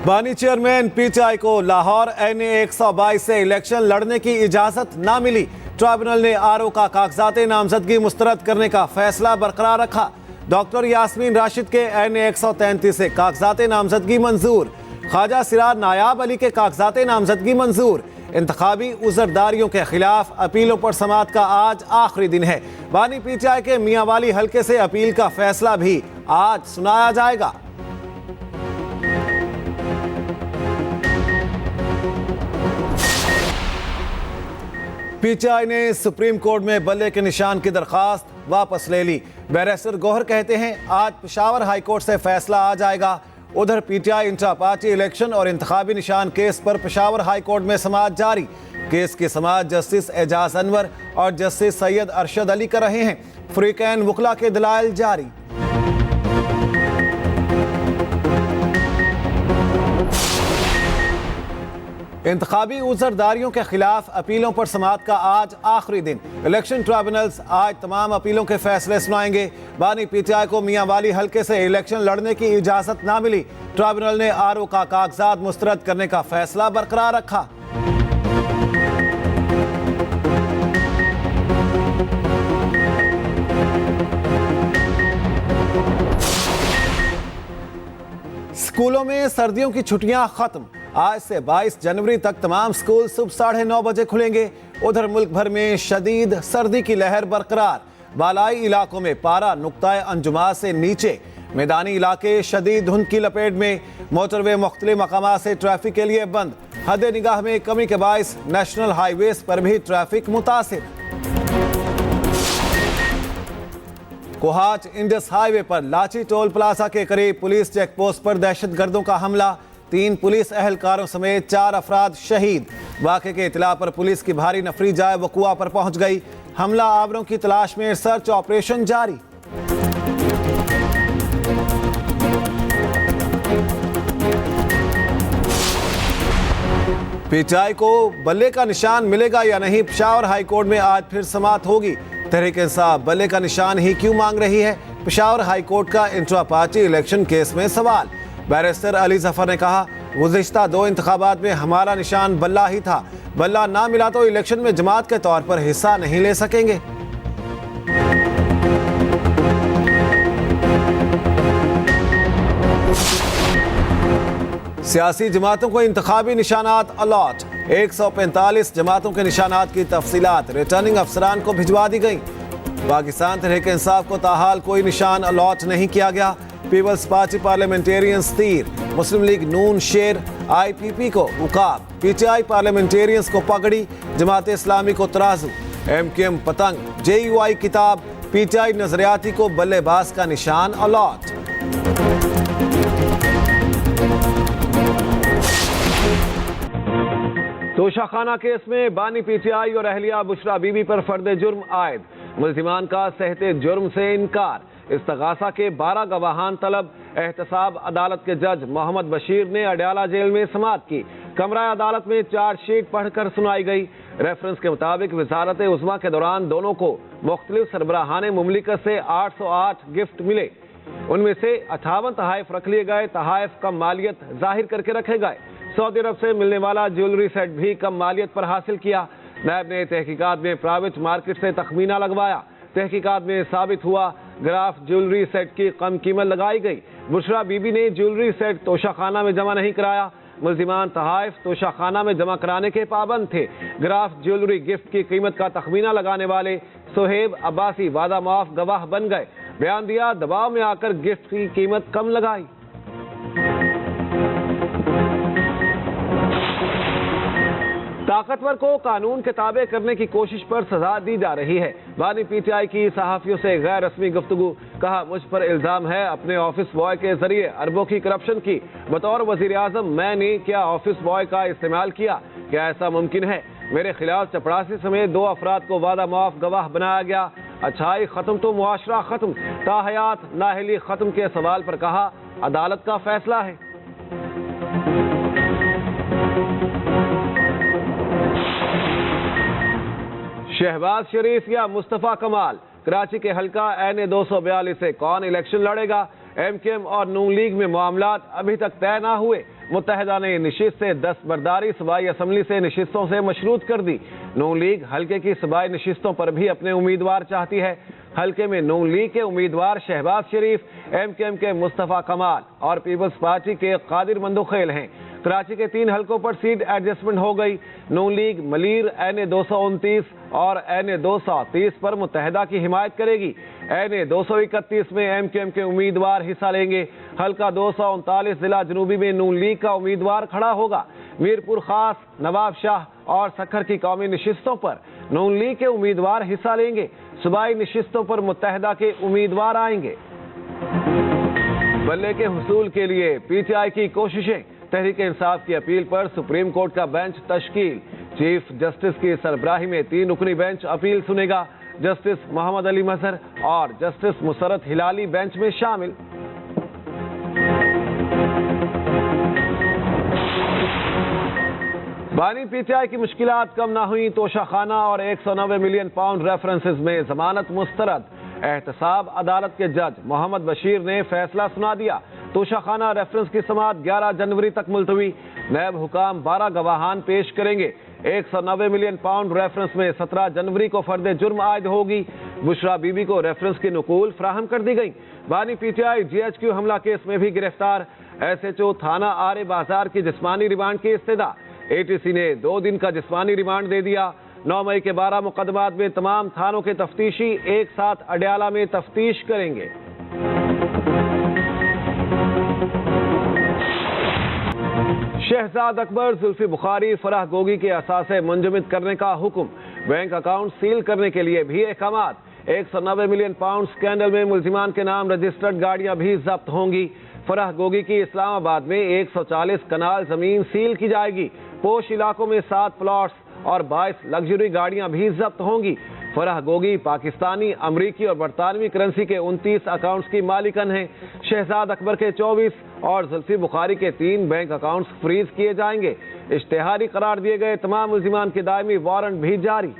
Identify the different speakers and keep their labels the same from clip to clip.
Speaker 1: बानी chairman PTI को Lahore NA 122 से इलेक्शन लड़ने की इजाजत ना मिली। ट्राइब्यूनल ने आरओ का कागजात नामजदगी मुस्तरद करने का फैसला बरकरार रखा। डॉक्टर यास्मीन राशिद के NA 133 से कागजात नामजदगी मंजूर। ख्वाजा सिरार नायाब अली के कागजात नामजदगी मंजूर। इंतखाबी उज़रदारियों के खिलाफ अपीलों पर समाअत का आज आखिरी दिन है। बानी पीटीआई के मियांवाली हल्के से अपील का फैसला भी आज सुनाया जाएगा। पीटीआई ने सुप्रीम कोर्ट में बल्ले के निशान की दरखास्त वापस ले ली। बैरिस्टर गौहर कहते हैं आज पेशावर हाई कोर्ट से फैसला आ जाएगा। उधर पीटीआई इंट्रा पार्टी इलेक्शन और इंतखाबी निशान केस पर पेशावर हाई कोर्ट में समाअत जारी। केस की समाअत जस्टिस एजाज अनवर और जस्टिस सैयद अरशद अली कर रहे हैं। फ्रीकैन वकला के दलाइल जारी। इंतखाबी उज़रदारियों के खिलाफ अपीलों पर समाअत का आज आखिरी दिन। इलेक्शन ट्राइब्यूनल्स आज तमाम अपीलों के फैसले सुनाएंगे। बानी पीटीआई को मियांवाली हल्के से इलेक्शन लड़ने की इजाजत ना मिली। ट्राइब्यूनल ने आरओ का कागजात मुस्तरद करने का फैसला बरकरार रखा। स्कूलों में सर्दियों की छुट्टियां खत्म। आज से 22 जनवरी तक तमाम स्कूल सुबह 9:30 बजे खुलेंगे। उधर मुल्क भर में शदीद सर्दी की लहर बरकरार। बालाई इलाकों में पारा नुक्ताए अंजुमा से नीचे। मैदानी इलाके शदीद धुंध की लपेट में। मोटरवे मुख्तलिफ मकामात से ट्रैफिक के लिए बंद। हद निगाह में कमी के बायस नेशनल हाईवेज पर भी ट्रैफिक मुतासिर। कोहाच इंडस हाईवे पर लाची टोल प्लाजा के करीब पुलिस चेक पोस्ट पर दहशतगर्दों का हमला। 3 पुलिस एहलकारों समेत 4 अफराद शहीद। वाक़े के इत्तला पर पुलिस की भारी नफरी जाए वकुआ पर पहुंच गई। हमला आवरों की तलाश में सर्च ऑपरेशन जारी। पीटीआई को बल्ले का निशान मिलेगा या नहीं, पेशावर हाई कोर्ट में आज फिर समाअत होगी। तहरीक इंसाफ बल्ले का निशान ही क्यों मांग रही है? पेशावर हाई कोर्ट का इंट्रा पार्टी इलेक्शन केस में सवाल। बैरिस्टर अली जफर ने कहा गुज़िश्ता 2 इंतखाबात में हमारा निशान बल्ला ही था। बल्ला ना मिला तो इलेक्शन में जमात के तौर पर हिस्सा नहीं ले सकेंगे। सियासी जमातों को इंतखाबी निशानात अलॉट। 145 जमातों के निशानात की तफसीलात रिटर्निंग अफसरान को भिजवा दी गई। पाकिस्तान तहरीक इंसाफ को ताहाल कोई निशान अलॉट नहीं किया गया। पीपल्स पार्टी पार्लियामेंटेरियंस तीर, मुस्लिम लीग नून शेर, IPP को उकाब, पीटीआई पार्लियामेंटेरियंस को पगड़ी, जमात इस्लामी को तराजू, MKM पतंग, JUI किताब, पीटीआई नजरियाती को बल्लेबाज का निशान अलॉट। तोशाखाना केस में बानी पीटीआई और अहलिया बुशरा बीबी पर फर्द जुर्म आयद। मुल्जिमान का सहते जुर्म से इनकार। इस्तगासा के 12 गवाहान तलब। एहतसाब अदालत के जज मोहम्मद बशीर ने अडयाला जेल में समाअत की। कमरा अदालत में चार्जशीट पढ़कर सुनाई गई। रेफरेंस के मुताबिक वजारत उज़्मा के दौरान दोनों को मुख्तलिफ सरबराहान मुमलिकत से 808 गिफ्ट मिले। उनमें से 58 तहाइफ रख लिए गए। तहाइफ कम मालियत जाहिर करके रखे गए। सऊदी अरब से मिलने वाला ज्वेलरी सेट भी कम मालियत पर हासिल किया। नैब ने तहकीकात में प्राइवेट मार्केट से तखमीना लगवाया। तहकीकात में साबित हुआ ग्राफ ज्वेलरी सेट की कम कीमत लगाई गई। बुशरा बीबी ने ज्वेलरी सेट तोशाखाना में जमा नहीं कराया। मुल्जिमान तहाइफ तोशाखाना में जमा कराने के पाबंद थे। ग्राफ ज्वेलरी गिफ्ट की कीमत का तखमीना लगाने वाले सोहेब अब्बासी वादा माफ गवाह बन गए। बयान दिया दबाव में आकर गिफ्ट की कीमत कम लगाई। ताकतवर को कानून के ताबे करने की कोशिश पर सजा दी जा रही है। बानी पीटीआई की सहाफियों से गैर रस्मी गुफ्तगू। कहा मुझ पर इल्जाम है अपने ऑफिस बॉय के जरिए अरबों की करप्शन की। बतौर वजीर आजम मैंने क्या ऑफिस बॉय का इस्तेमाल किया? क्या ऐसा मुमकिन है? मेरे खिलाफ चपरासी समेत 2 अफराद को वादा माफ गवाह बनाया गया। अच्छाई खत्म तो मुआशरा खत्म, ताहयात नाहली खत्म के सवाल पर कहा अदालत का फैसला है। शहबाज शरीफ या मुस्तफा कमाल, कराची के हल्का NA 242 से कौन इलेक्शन लड़ेगा? MKM और नून लीग में मामलात अभी तक तय ना हुए। मुत्तहिदा ने नशिस्त से दस्तबरदारी सूबाई असम्बली से नशिस्तों से मशरूत कर दी। नून लीग हल्के की सूबाई नशिस्तों पर भी अपने उम्मीदवार चाहती है। हल्के में नून लीग के उम्मीदवार शहबाज शरीफ, MKM के मुस्तफ़ा कमाल और पीपल्स पार्टी के कादिर मंदोखेल हैं। कराची के 3 हलकों पर सीट एडजस्टमेंट हो गई। नून लीग मलीर NA 229 और NA 230 पर मुत्तहिदा की हिमायत करेगी। NA 231 में MKM के उम्मीदवार हिस्सा लेंगे। हल्का 239 जिला जनूबी में नून लीग का उम्मीदवार खड़ा होगा। मीरपुर खास, नवाब शाह और सखर की कौमी नशिस्तों पर नून लीग के उम्मीदवार हिस्सा लेंगे। सूबाई नशिस्तों पर मुत्तहिदा के उम्मीदवार आएंगे। बल्ले के हुसूल के लिए PTI की कोशिशें। तहरीक इंसाफ की अपील पर सुप्रीम कोर्ट का बेंच तश्कील। चीफ जस्टिस की सरबराही में 3 रुकनी बेंच अपील सुनेगा। जस्टिस मोहम्मद अली मजहर और जस्टिस मुसरत हिलाली बेंच में शामिल। बानी PTI की मुश्किलात कम ना हुई। तोशाखाना और 190 मिलियन पाउंड रेफरेंसेस में जमानत मुस्तरद। एहतसाब अदालत के जज मोहम्मद बशीर ने फैसला सुना दिया। तोशाखाना रेफरेंस की समाअत 11 जनवरी तक मुलतवी। नैब हुकाम 12 गवाहान पेश करेंगे। 190 मिलियन पाउंड रेफरेंस में 17 जनवरी को फर्द जुर्म आयद होगी। बुशरा बीबी को रेफरेंस की नकूल फ्राहम कर दी गई। बानी PTI GHQ हमला केस में भी गिरफ्तार। SHO थाना आरे बाजार की जिस्मानी रिमांड की इस्तदा। ATC ने 2 दिन का जिस्मानी रिमांड दे दिया। 9 मई के 12 मुकदमात में तमाम थानों के तफ्तीशी एक साथ अडयाला में तफ्तीश करेंगे। शहजाद अकबर, जुल्फी बुखारी, फराह गोगी के असासे मुंजमद करने का हुक्म। बैंक अकाउंट सील करने के लिए भी अहकामात। 190 मिलियन पाउंड स्कैंडल में मुल्जिमान के नाम रजिस्टर्ड गाड़ियां भी जब्त होंगी। फराह गोगी की इस्लामाबाद में 140 कनाल जमीन सील की जाएगी। पोश इलाकों में 7 प्लॉट्स और 22 लग्जरी गाड़ियां भी जब्त होंगी। फराह गोगी पाकिस्तानी, अमरीकी और बरतानवी करेंसी के 29 अकाउंट्स की मालिकन हैं। शहजाद अकबर के 24 और जुल्फी बुखारी के 3 बैंक अकाउंट्स फ्रीज किए जाएंगे। इश्तेहारी करार दिए गए तमाम मुल्जिमान के दायमी वारंट भी जारी।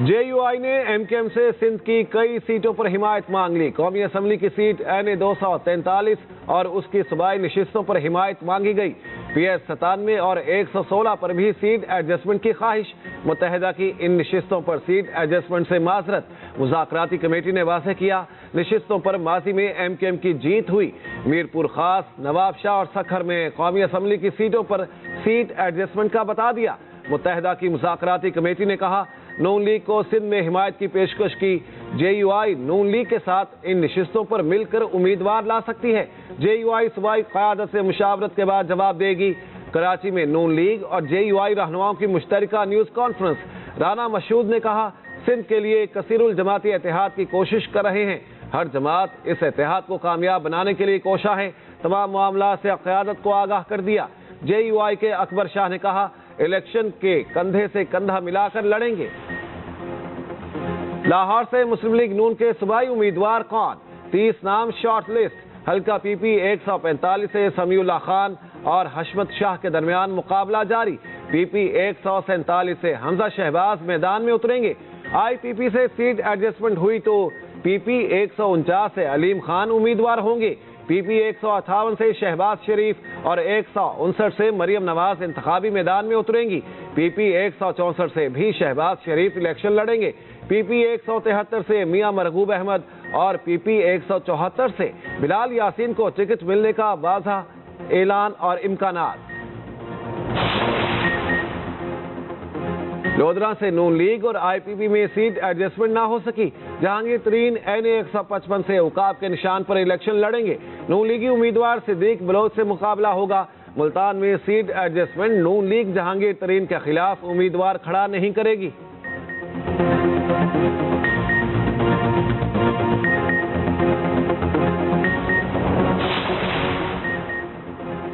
Speaker 1: JUI ने MKM से सिंध की कई सीटों पर हिमायत मांग ली। कौमी असम्बली की सीट NA 243 और उसकी सूबाई नशिस्तों पर हिमायत मांगी गई। PS 97 और 116 पर भी सीट एडजस्टमेंट की ख्वाहिश। मुत्तहिदा की इन नशिस्तों पर सीट एडजस्टमेंट से माजरत। मुज़ाकराती कमेटी ने वाज़ेह किया, नशिस्तों पर माजी में MKM की जीत हुई। मीरपुर खास, नवाब शाह और सखर में कौमी असम्बली की सीटों पर सीट एडजस्टमेंट का बता दिया। मुत्तहिदा की मुज़ाकराती कमेटी ने कहा, नून लीग को सिंध में हिमायत की पेशकश की। JUI नून लीग के साथ इन नशिस्तों पर मिलकर उम्मीदवार ला सकती है। JUI सूबाई क़यादत से मुशावरत के बाद जवाब देगी। कराची में नून लीग और JUI रहनुमाओं की मुश्तरका न्यूज़ कॉन्फ्रेंस। राना मशहूद ने कहा, सिंध के लिए कसीरुल जमाती इत्तेहाद की कोशिश कर रहे हैं। हर जमात इस इत्तेहाद को कामयाब बनाने के लिए कोशा है। तमाम मामला से क़यादत को आगाह कर दिया। JUI के अकबर शाह ने कहा, इलेक्शन के कंधे से कंधा मिलाकर लड़ेंगे। लाहौर से मुस्लिम लीग नून के सूबाई उम्मीदवार कौन? 30 नाम शॉर्ट लिस्ट। हल्का PP 145 से समीउल्लाह खान और हशमत शाह के दरमियान मुकाबला जारी। PP 147 से हमजा शहबाज मैदान में उतरेंगे। IPP से सीट एडजस्टमेंट हुई तो PP 149 से अलीम खान उम्मीदवार होंगे। PP 158 से शहबाज शरीफ और 159 से मरियम नवाज इंतखाबी मैदान में उतरेंगी। PP 164 से भी शहबाज शरीफ इलेक्शन लड़ेंगे। PP 173 से मियां मरगूब अहमद और PP 174 से बिलाल यासीन को टिकट मिलने का वाज़ह ऐलान और इम्कानात। लोधरा से नून लीग और IPP में सीट एडजस्टमेंट ना हो सकी। जहांगीर तरीन NA 155 से उकाब के निशान पर इलेक्शन लड़ेंगे। नून लीगी उम्मीदवार सिद्दीक बलोच से मुकाबला होगा। मुल्तान में सीट एडजस्टमेंट नून लीग जहांगीर तरीन के खिलाफ उम्मीदवार खड़ा नहीं करेगी।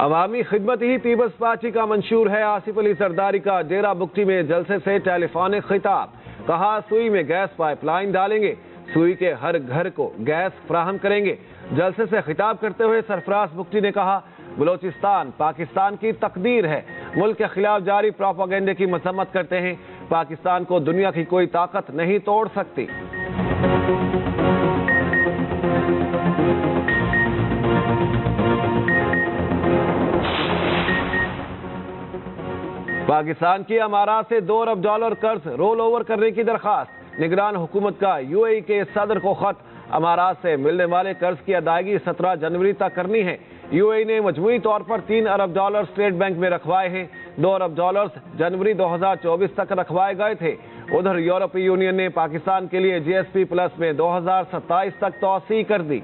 Speaker 1: अवामी खिदमत ही पीपल्स पार्टी का मंशूर है। आसिफ अली सरदारी का डेरा बुगटी में जलसे से टेलीफोनिक खिताब। कहा, सुई में गैस पाइपलाइन डालेंगे, सुई के हर घर को गैस फ्राहम करेंगे। जलसे से खिताब करते हुए सरफराज बुगटी ने कहा, बलोचिस्तान पाकिस्तान की तकदीर है। मुल्क के खिलाफ जारी प्रोपेगेंडे की मजम्मत करते हैं। पाकिस्तान को दुनिया की कोई ताकत नहीं तोड़ सकती। पाकिस्तान की अमारात से $2 अरब कर्ज रोल ओवर करने की दरखास्त। निगरान हुकूमत का यूएई के सदर को खत। अमारात से मिलने वाले कर्ज की अदायगी 17 जनवरी तक करनी है। यूएई ने मजमूई तौर पर $3 अरब स्टेट बैंक में रखवाए हैं। $2 अरब जनवरी 2024 तक रखवाए गए थे। उधर यूरोपीय यूनियन ने पाकिस्तान के लिए जीएसपी प्लस में 2027 तक तौसी कर दी।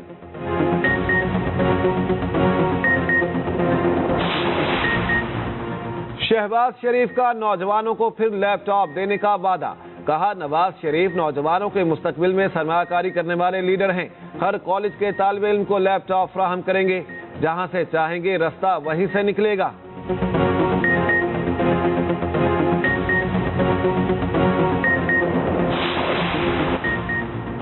Speaker 1: शहबाज शरीफ का नौजवानों को फिर लैपटॉप देने का वादा। कहा, नवाज शरीफ नौजवानों के मुस्तकबिल में सरमायाकारी करने वाले लीडर हैं। हर कॉलेज के तालिब इल्म को लैपटॉप फ्राहम करेंगे। जहां से चाहेंगे रास्ता वहीं से निकलेगा।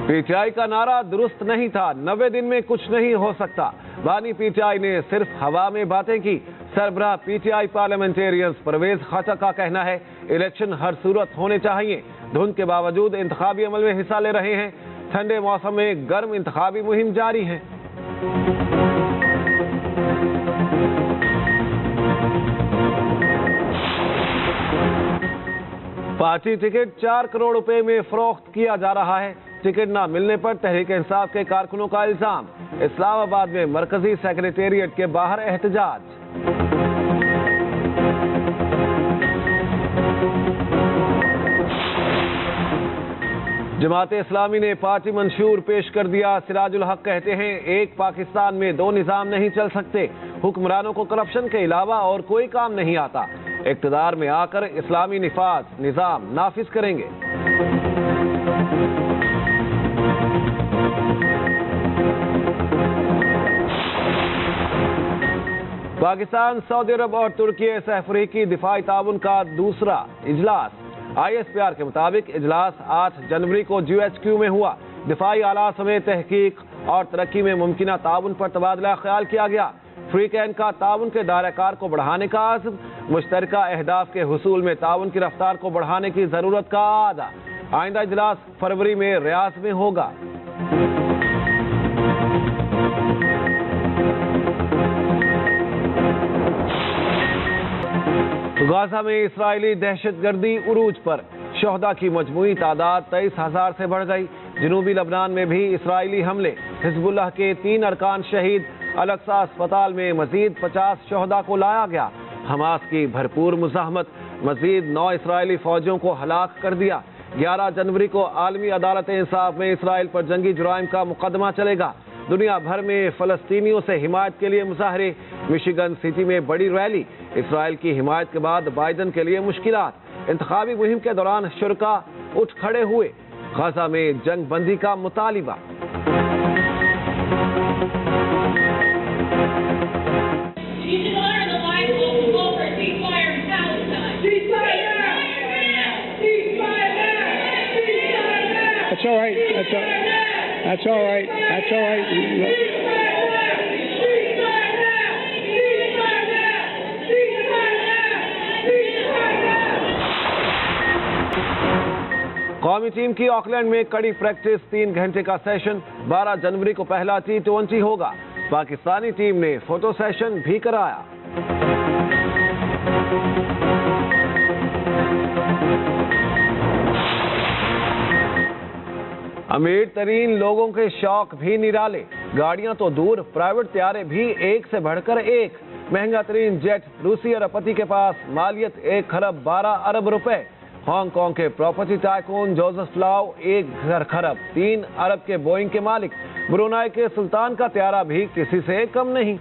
Speaker 1: पीटीआई का नारा दुरुस्त नहीं था, 90 दिन में कुछ नहीं हो सकता। बानी पीटीआई ने सिर्फ हवा में बातें की। सरबराह पीटीआई पार्लियामेंटेरियंस परवेज खटक का कहना है, इलेक्शन हर सूरत होने चाहिए। धुंध के बावजूद इंतखाबी अमल में हिस्सा ले रहे हैं। ठंडे मौसम में गर्म इंतखाबी मुहिम जारी है। पार्टी टिकट 4 करोड़ रुपए में फरोख्त किया जा रहा है। टिकट न मिलने पर तहरीक इंसाफ के कारकुनों का इल्जाम। इस्लामाबाद में मरकजी सेक्रेटेरिएट के बाहर एहतजाज। जमात इस्लामी ने पार्टी मंशूर पेश कर दिया। सिराजुल हक कहते हैं, एक पाकिस्तान में 2 निज़ाम नहीं चल सकते। हुक्मरानों को करप्शन के अलावा और कोई काम नहीं आता। इक़्तिदार में आकर इस्लामी निज़ाम नाफिज करेंगे। पाकिस्तान, सऊदी अरब और तुर्की सहअफ्रीकी दिफाई ताउन का दूसरा इजलास। ISPR के मुताबिक इजलास 8 जनवरी को GHQ में हुआ। दिफाई आला समेत तहकीक और तरक्की में मुमकिना ताउन पर तबादला ख्याल किया गया। फ्रीकैन का ताउन के दायरा-कार को बढ़ाने का आज़म। मुश्तरका अहदाफ के हुसूल में ताउन की रफ्तार को बढ़ाने की जरूरत का आदा। आइंदा इजलास फरवरी में रियाद में होगा। गाजा में इस्राएली दहशतगर्दी उरूज पर। शोहदा की मजमूई तादाद 23,000 से बढ़ गई। जनूबी लबनान में भी इस्राएली हमले। हिजबुल्लाह के 3 अरकान शहीद। अल-अक्सा अस्पताल में मजीद 50 शोहदा को लाया गया। हमास की भरपूर मुज़ाहमत। मजीद 9 इस्राएली फौजियों को हलाक कर दिया। 11 जनवरी को आलमी अदालत इंसाफ में इसराइल पर जंगी जुराइम का मुकदमा चलेगा। दुनिया भर में फलस्तीनियों से हिमायत के लिए मुजाहरे। मिशिगन सिटी में बड़ी रैली। इसराइल की हिमायत के बाद बाइडन के लिए मुश्किलात। इंतखाबी मुहिम के दौरान शुरका उठ खड़े हुए। गाजा में जंग बंदी का मुतालिबा।
Speaker 2: That's all right. That's all right. That's all right.
Speaker 1: कौमी टीम की ऑकलैंड में कड़ी प्रैक्टिस। 3 घंटे का सेशन। 12 जनवरी को पहला T20 होगा। पाकिस्तानी टीम ने फोटो सेशन भी कराया। अमीर तरीन लोगों के शौक भी निराले। गाड़ियां तो दूर, प्राइवेट त्यारे भी एक से बढ़कर एक। महंगा तरीन जेट रूसी अरबपति के पास। मालियत 1 खरब 12 अरब रुपए। हांगकांग के प्रॉपर्टी टाइकून जोसेफ लाओ 1 खरब 3 अरब के बोइंग के मालिक। ब्रुनाई के सुल्तान का त्यारा भी किसी से कम नहीं।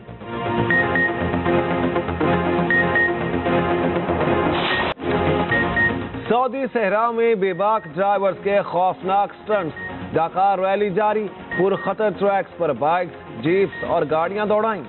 Speaker 1: सऊदी सहरा में बेबाक ड्राइवर्स के खौफनाक स्टंट्स। डाकार रैली जारी। पुरखतर ट्रैक्स पर बाइक्स, जीप्स और गाड़ियां दौड़ाई।